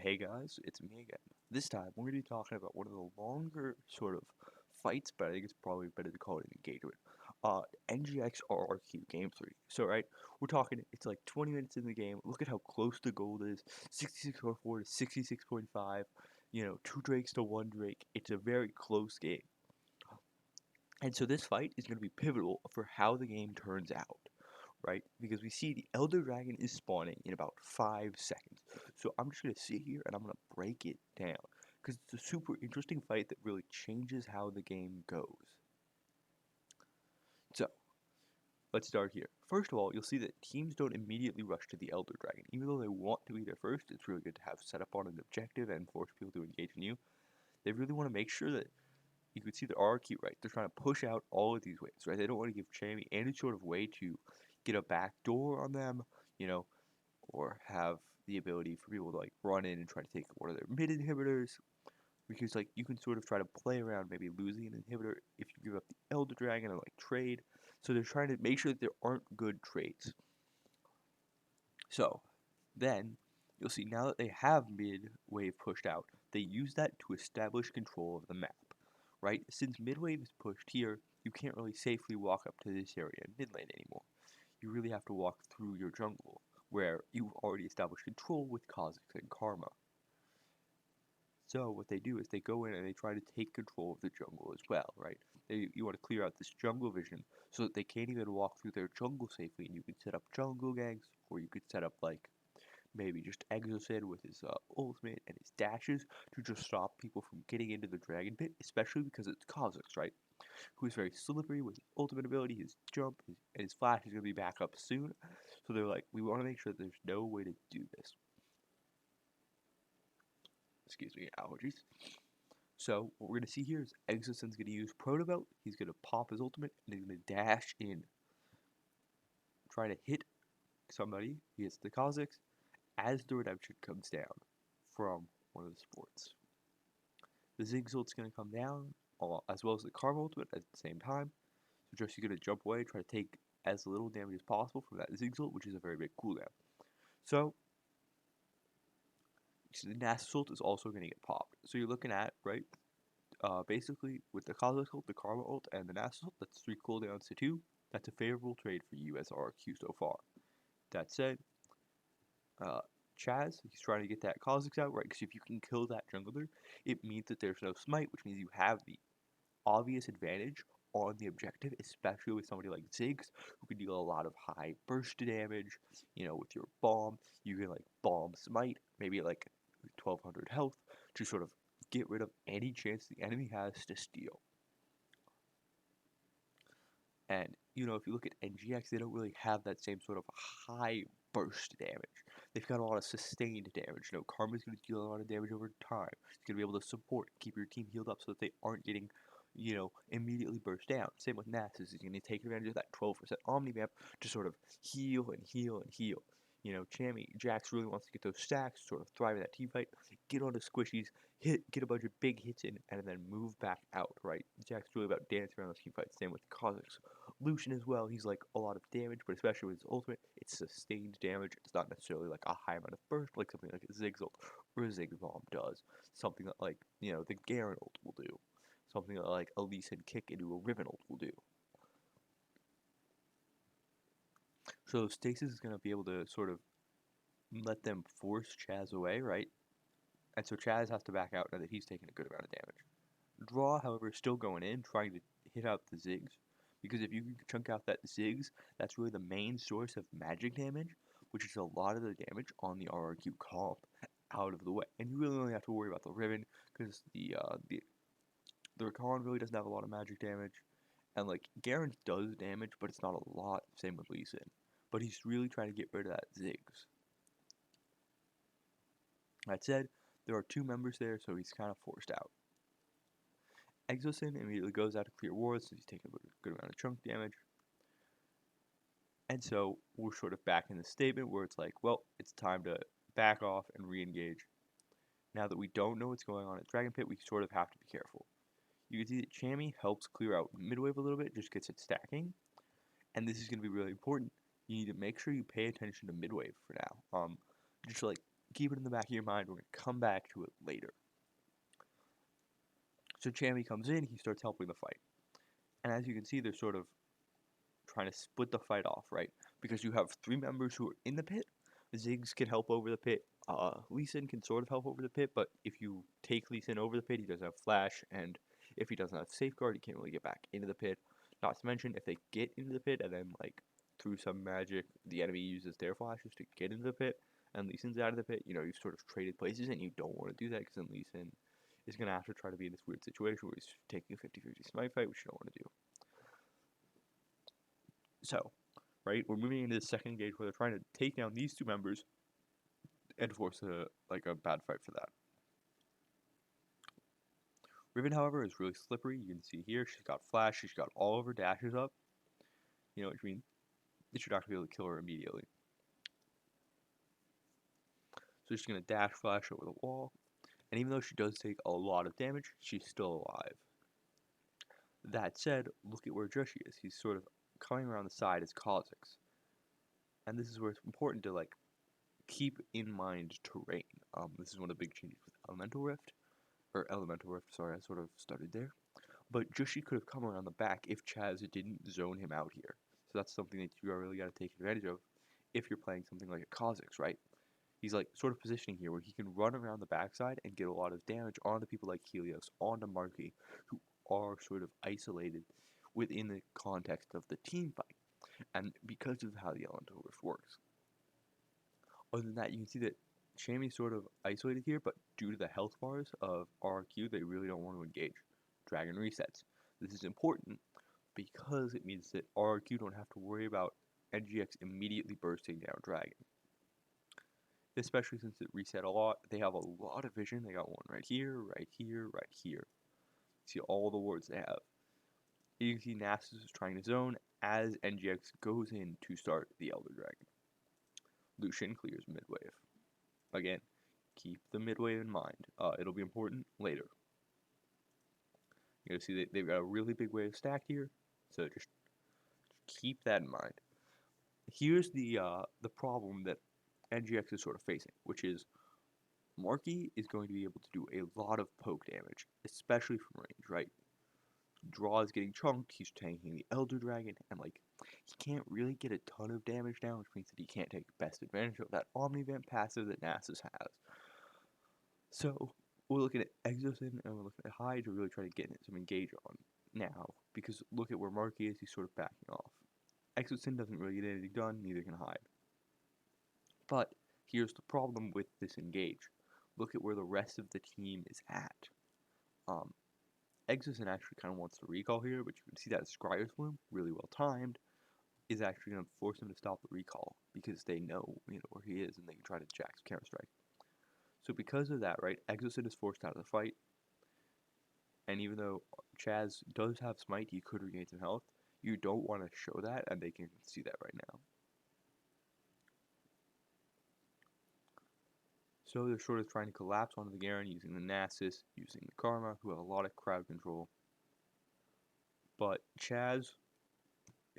Hey guys, it's me again. This time we're going to be talking about one of the longer sort of fights, but I think it's probably better to call it an engagement. NGX RRQ Game 3. So, right, we're talking, it's like 20 minutes in the game. Look at how close the gold is 66.4 to 66.5. 2 drakes to 1 drake. It's a very close game. And so, this fight is going to be pivotal for how the game turns out, right? Because we see the Elder Dragon is spawning in about 5 seconds. So I'm just going to sit here and I'm going to break it down. Because it's a super interesting fight that really changes how the game goes. So, let's start here. First of all, you'll see that teams don't immediately rush to the Elder Dragon. Even though they want to be there first, it's really good to have set up on an objective and force people to engage in you. They really want to make sure that you can see the RRQ, right? They're trying to push out all of these waves, right? They don't want to give Chammy any sort of way to get a back door on them, you know, or have the ability for people to like run in and try to take one of their mid inhibitors. Because like you can sort of try to play around maybe losing an inhibitor if you give up the Elder Dragon and like trade. So they're trying to make sure that there aren't good trades. So then you'll see now that they have mid wave pushed out, they use that to establish control of the map. Right? Since mid wave is pushed here, you can't really safely walk up to this area in mid lane anymore. You really have to walk through your jungle, where you've already established control with Kha'Zix and Karma. So what they do is they go in and they try to take control of the jungle as well, right? You want to clear out this jungle vision so that they can't even walk through their jungle safely, and you can set up jungle gangs, or you could set up like maybe just Exocid with his ultimate and his dashes to just stop people from getting into the dragon pit, especially because it's Kha'Zix, right? Who is very slippery with his ultimate ability, his jump, and his flash is going to be back up soon. So they're like, we want to make sure that there's no way to do this. Excuse me, allergies. So what we're going to see here is Exosen's going to use Protobelt. He's going to pop his ultimate, and he's going to dash in. Try to hit somebody. He hits the Kha'Zix as the redemption comes down from one of the sports. The Ziggs ult's going to come down, as well as the Karma ultimate at the same time. So Josie's going to jump away, try to take as little damage as possible from that Ziggs ult, which is a very big cooldown. So the Nasus ult is also going to get popped. So you're looking at, right, basically with the Kha'Zix ult, the Karma ult, and the Nasus ult, that's 3 cooldowns to 2. That's a favorable trade for you as RRQ so far. That said, Chaz, he's trying to get that Kha'Zix out, right, because if you can kill that jungler, it means that there's no smite, which means you have the obvious advantage on the objective, especially with somebody like Ziggs, who can deal a lot of high burst damage. With your bomb, you can like bomb smite, maybe like 1200 health, to sort of get rid of any chance the enemy has to steal. And if you look at NGX, they don't really have that same sort of high burst damage. They've got a lot of sustained damage. Karma's going to deal a lot of damage over time. He's going to be able to support, keep your team healed up so that they aren't getting immediately burst down. Same with Nasus. He's going to take advantage of that 12% Omni map to sort of heal and heal and heal. Jax really wants to get those stacks, sort of thrive in that team fight, get onto squishies, get a bunch of big hits in, and then move back out, right? Jax really about dancing around those team fights. Same with Kha'Zix. Lucian as well, he's like a lot of damage, but especially with his ultimate, it's sustained damage. It's not necessarily like a high amount of burst, like something like a Ziggs ult or a Ziggs bomb does. Something that like, the Garen ult will do. Something that like a Lee Sin kick into a Riven ult will do. So Stasis is going to be able to sort of let them force Chaz away, right? And so Chaz has to back out now that he's taking a good amount of damage. Draw, however, is still going in, trying to hit out the Ziggs. Because if you can chunk out that Ziggs, that's really the main source of magic damage, which is a lot of the damage on the RRQ comp out of the way. And you really only have to worry about the Riven, because the Rakan really doesn't have a lot of magic damage. And like, Garen does damage, but it's not a lot, same with Lee Sin. But he's really trying to get rid of that Ziggs. That said, there are 2 members there, so he's kind of forced out. Exocid immediately goes out to clear wards, so he's taking a good amount of chunk damage. And so we're sort of back in the statement where it's like, well, it's time to back off and re-engage. Now that we don't know what's going on at Dragon Pit, we sort of have to be careful. You can see that Chammy helps clear out midwave a little bit, just gets it stacking. And this is going to be really important. You need to make sure you pay attention to midwave for now. Just like keep it in the back of your mind. We're going to come back to it later. So Chammy comes in, he starts helping the fight. And as you can see, they're sort of trying to split the fight off, right? Because you have three members who are in the pit. Ziggs can help over the pit. Lee Sin can sort of help over the pit, but if you take Lee Sin over the pit, he doesn't have flash, and if he doesn't have safeguard, he can't really get back into the pit. Not to mention, if they get into the pit and then, like, through some magic, the enemy uses their flashes to get into the pit, and Lee Sin's out of the pit, you know, you've sort of traded places, and you don't want to do that, because then Lee Sin is going to have to try to be in this weird situation where he's taking a 50-50 smite fight, which you don't want to do. So, right, we're moving into the second engage where they're trying to take down these two members and force a bad fight for that. Riven, however, is really slippery. You can see here she's got flash, she's got all of her dashes up. You know, which means they should actually be able to kill her immediately. So she's gonna dash flash over the wall, and even though she does take a lot of damage, she's still alive. That said, look at where Joshi is. He's sort of coming around the side as Kha'Zix. And this is where it's important to like keep in mind terrain. This is one of the big changes with Elemental Rift. Sorry, I sort of started there. But Joshi could have come around the back if Chaz didn't zone him out here. So that's something that you really got to take advantage of if you're playing something like a Kha'Zix, right? He's like sort of positioning here where he can run around the backside and get a lot of damage onto people like Helios, onto Marky, who are sort of isolated within the context of the team fight. And because of how the Elemental Rift works. Other than that, you can see that Chammy's sort of isolated here, but due to the health bars of RRQ, they really don't want to engage. Dragon resets. This is important because it means that RRQ don't have to worry about NGX immediately bursting down Dragon. Especially since it reset a lot, they have a lot of vision. They got one right here, right here, right here. See all the wards they have. You can see Nasus is trying to zone as NGX goes in to start the Elder Dragon. Lucian clears mid-wave. Again, keep the mid-wave in mind. It'll be important later. You're going to see that they've got a really big wave stacked here, so just keep that in mind. Here's the problem that NGX is sort of facing, which is Marky is going to be able to do a lot of poke damage, especially from range, right? Draw is getting chunked, he's tanking the Elder Dragon, and like, he can't really get a ton of damage down, which means that he can't take best advantage of that Omnivamp passive that Nasus has. So, we're looking at Exosin and we're looking at Hyde to really try to get some engage on now, because look at where Marky is, he's sort of backing off. Exosin doesn't really get anything done, neither can Hyde. But, here's the problem with this engage. Look at where the rest of the team is at. Exosin actually kind of wants to recall here, but you can see that Scryer's Bloom, really well timed, is actually going to force him to stop the recall, because they know, where he is, and they can try to jack some counter-strike. So because of that, right, Exosin is forced out of the fight, and even though Chaz does have smite, he could regain some health, you don't want to show that, and they can see that right now. So they're sort of trying to collapse onto the Garen using the Nasus, using the Karma, who have a lot of crowd control. But Chaz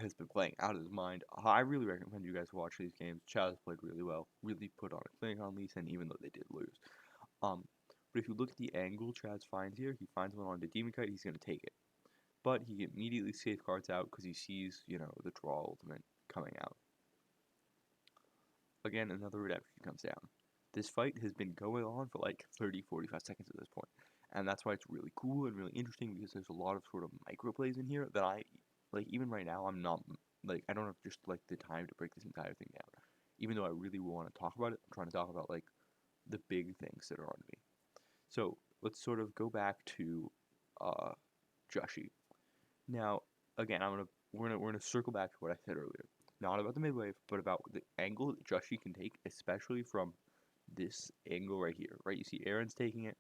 has been playing out of his mind. I really recommend you guys watch these games. Chaz played really well, really put on a clinic on Lee Sin, even though they did lose. But if you look at the angle Chaz finds here, he finds one on the Demon Kite, he's going to take it. But he immediately safeguards out because he sees, the draw ultimate coming out. Again, another redemption comes down. This fight has been going on for like 30-45 seconds at this point. And that's why it's really cool and really interesting, because there's a lot of sort of micro plays in here that even right now, I'm not, I don't have just, the time to break this entire thing down. Even though I really want to talk about it, I'm trying to talk about, the big things that are on me. So, let's sort of go back to, Joshi. Now, again, we're gonna circle back to what I said earlier. Not about the midwave, but about the angle that Joshi can take, especially from this angle right here, right? You see Aaron's taking it.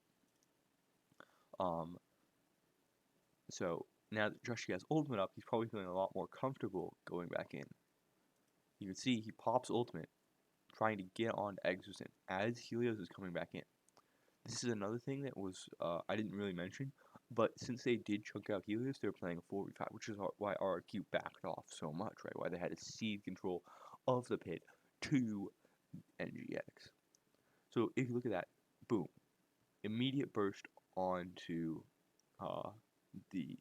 So now that Joshi has ultimate up, he's probably feeling a lot more comfortable going back in. You can see he pops ultimate, trying to get on Exosin as Helios is coming back in. This is another thing that was I didn't really mention, but since they did chunk out Helios, they were playing a 4v5, which is why RRQ backed off so much, right? Why they had to cede control of the pit to NGX. So if you look at that, boom, immediate burst onto uh, the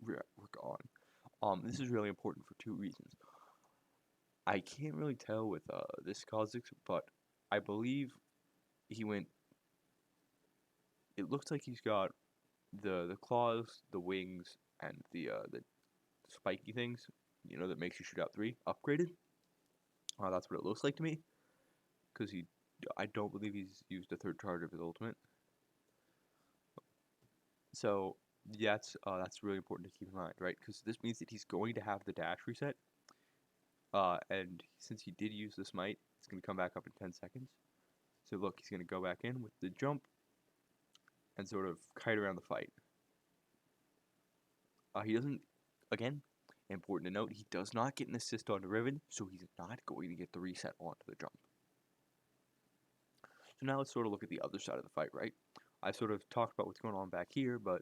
rear. We're gone. This is really important for two reasons. I can't really tell with this Kha'Zix, but I believe he went. It looks like he's got the claws, the wings, and the spiky things, that makes you shoot out three, upgraded. That's what it looks like to me, because I don't believe he's used a third charge of his ultimate. So that's really important to keep in mind, right? Because this means that he's going to have the dash reset, and since he did use the smite, it's going to come back up in 10 seconds. So look, he's going to go back in with the jump and sort of kite around the fight. He doesn't, again, important to note, he does not get an assist on the Riven, so he's not going to get the reset onto the jump. So now let's sort of look at the other side of the fight, right? I sort of talked about what's going on back here, but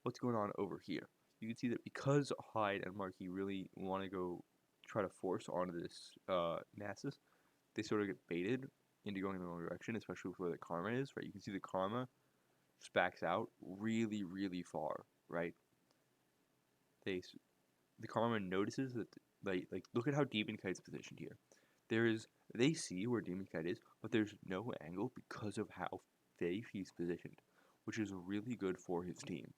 what's going on over here? You can see that because Hyde and Marquis really want to go try to force onto this Nasus, they sort of get baited into going in the wrong direction, especially with where the Karma is, right? You can see the Karma just backs out really, really far, right? The Karma notices that, like look at how Demon Kite's positioned here. They see where Demon Kite is, but there's no angle because of how safe he's positioned, which is really good for his team.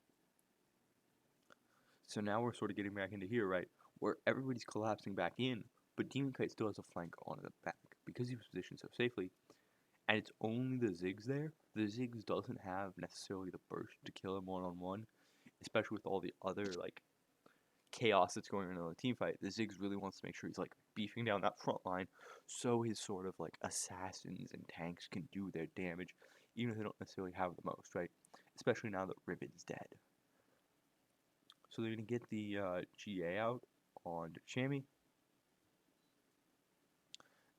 So now we're sort of getting back into here, right, where everybody's collapsing back in, but Demon Kite still has a flank on the back because he's positioned so safely, and it's only the Ziggs there. The Ziggs doesn't have necessarily the burst to kill him one-on-one, especially with all the other, like, chaos that's going on in the team fight. The Ziggs really wants to make sure he's like beefing down that front line so his sort of like assassins and tanks can do their damage even if they don't necessarily have the most, right? Especially now that Ribbon's dead. So they're going to get the GA out on Chami,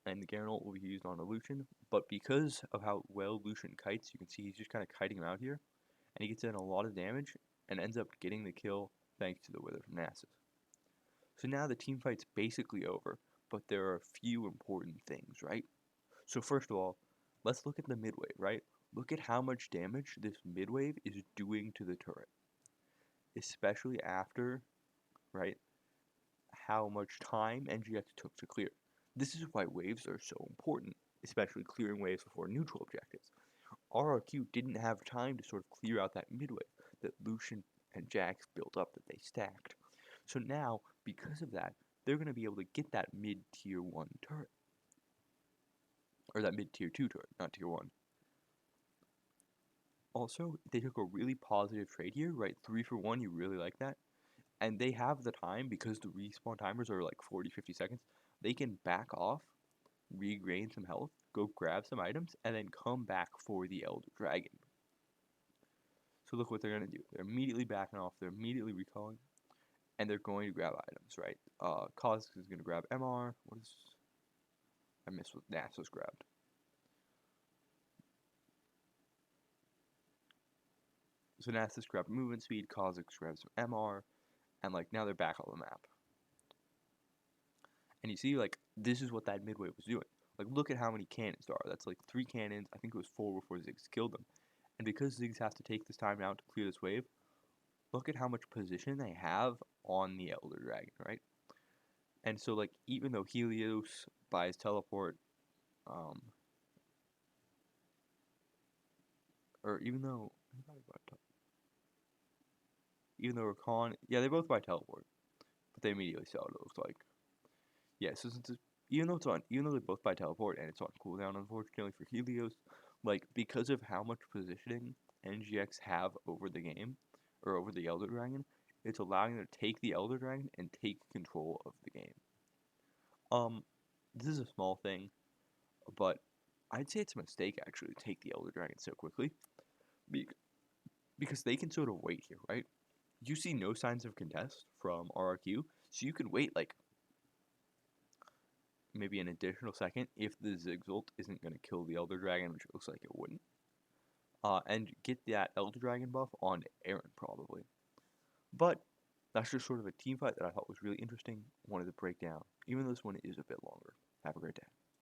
and the Garen ult will be used on a Lucian, but because of how well Lucian kites, you can see he's just kind of kiting him out here, and he gets in a lot of damage and ends up getting the kill thanks to the Wither from Nasus. So now the team fight's basically over, but there are a few important things, right? So first of all, let's look at the mid-wave, right? Look at how much damage this mid-wave is doing to the turret. Especially after, right, how much time NGX took to clear. This is why waves are so important, especially clearing waves before neutral objectives. RRQ didn't have time to sort of clear out that mid-wave that Lucian and Jax built up that they stacked. So now, because of that, they're going to be able to get that mid-tier 1 turret. Or that mid-tier 2 turret, not tier 1. Also, they took a really positive trade here, right? 3 for 1, you really like that. And they have the time, because the respawn timers are like 40-50 seconds, they can back off, regain some health, go grab some items, and then come back for the Elder Dragon. So look what they're going to do. They're immediately backing off, they're immediately recalling, and they're going to grab items, right? Kha'Zix is going to grab MR. I missed what Nasus grabbed. So Nasus grabbed movement speed, Kha'Zix grabbed some MR, and like now they're back on the map. And you see, like, this is what that midway was doing. Like, look at how many cannons there are. That's like 3 cannons. I think it was 4 before Ziggs killed them. And because Ziggs has to take this time out to clear this wave, look at how much position they have on the Elder Dragon, right? And so, like, even though Helios buys teleport, or even though Rakan, yeah, they both buy teleport, but they immediately sell it. It looks like, yeah. So since even though they both buy teleport and it's on cooldown, unfortunately for Helios, like because of how much positioning NGX have over the game or over the Elder Dragon, it's allowing them to take the Elder Dragon and take control of the game. This is a small thing, but I'd say it's a mistake actually to take the Elder Dragon so quickly, because they can sort of wait here, right? You see no signs of contest from RRQ, so you can wait like maybe an additional second if the Ziggs ult isn't going to kill the Elder Dragon, which it looks like it wouldn't. And get that Elder Dragon buff on Aaron probably. But that's just sort of a team fight that I thought was really interesting, wanted to break down, even though this one is a bit longer. Have a great day.